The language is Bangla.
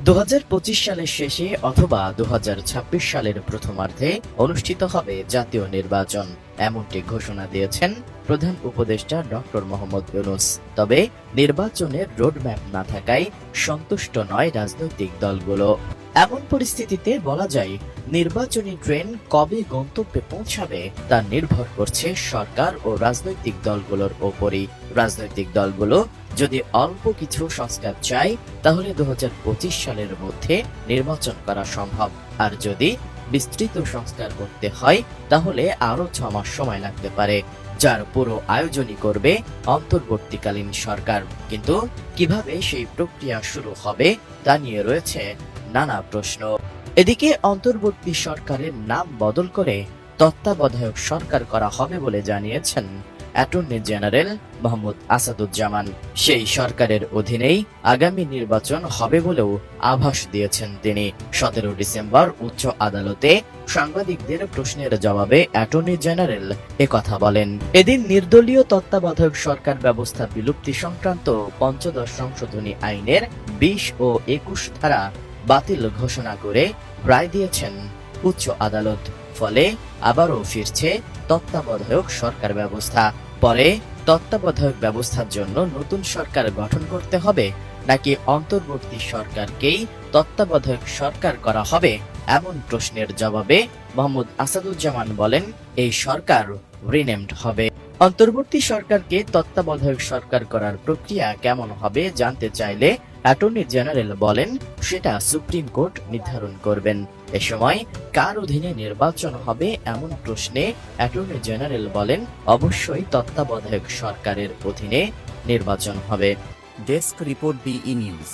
2025 সালের শেষে অথবা 2026 সালের প্রথমার্ধে অনুষ্ঠিত হবে জাতীয় নির্বাচন, এমনটি ঘোষণা দিয়েছেন প্রধান উপদেষ্টা ডক্টর মোহাম্মদ ইউনূস। তবে নির্বাচনের রোডম্যাপ না থাকায় সন্তুষ্ট নয় রাজনৈতিক দলগুলো। এমন পরিস্থিতিতে বলা যায়, নির্বাচনী ট্রেন কবে গন্তব্যে পৌঁছাবে তা নির্ভর করছে সরকার ও রাজনৈতিক দলগুলোর ওপরই। রাজনৈতিক দলগুলো যদি অল্প কিছু সংস্কার চায়, তাহলে 2025 সালের মধ্যে নির্বাচন করা সম্ভব। আর যদি বিস্তৃত সংস্কার করতে হয়, তাহলে আরো 6 মাস সময় লাগতে পারে, যার পুরো আয়োজনই করবে অন্তর্বর্তীকালীন সরকার। কিন্তু কিভাবে সেই প্রক্রিয়া শুরু হবে তা নিয়ে রয়েছে নানা প্রশ্ন। এদিকে অন্তর্বর্তী সরকারের নাম বদল করে তত্ত্বাবধায়ক সরকার করা হবে বলে জানিয়েছেন অ্যাটর্নি জেনারেল মোহাম্মদ আসাদুজ্জামান। সেই সরকারের অধীনেই আগামী নির্বাচন হবে বলেও আভাস দিয়েছেন তিনি। 17 ডিসেম্বর উচ্চ আদালতে সাংবাদিকদের প্রশ্নের জবাবে অ্যাটর্নি জেনারেল একথা বলেন। এদিন নির্দলীয় তত্ত্বাবধায়ক সরকার ব্যবস্থা বিলুপ্তি সংক্রান্ত পঞ্চদশ সংশোধনী আইনের 20 ও 21 ধারা বাতিল ঘোষণা করে রায় দিয়েছেন উচ্চ আদালত। ফলে আবারও ফিরছে তত্ত্বাবধায়ক সরকার ব্যবস্থা। পরে তত্ত্বাবধায়ক ব্যবস্থার জন্য নতুন সরকার গঠন করতে হবে, নাকি অন্তর্বর্তী সরকারকেই তত্ত্বাবধায়ক সরকার করা হবে, এমন প্রশ্নের জবাবে মোহাম্মদ আসাদুজ্জামান বলেন, এই সরকার রিনেমড হবে। অন্তর্বর্তী সরকারকে তত্ত্বাবধায়ক সরকার করার প্রক্রিয়া কেমন হবে জানতে চাইলে অ্যাটর্নি জেনারেল বলেন, সেটা সুপ্রিম কোর্ট নির্ধারণ করবেন। এ সময় কার অধীনে নির্বাচন হবে এমন প্রশ্নে অ্যাটর্নি জেনারেল বলেন, অবশ্যই তত্ত্বাবধায়ক সরকারের অধীনে নির্বাচন হবে। Desk report, BE news.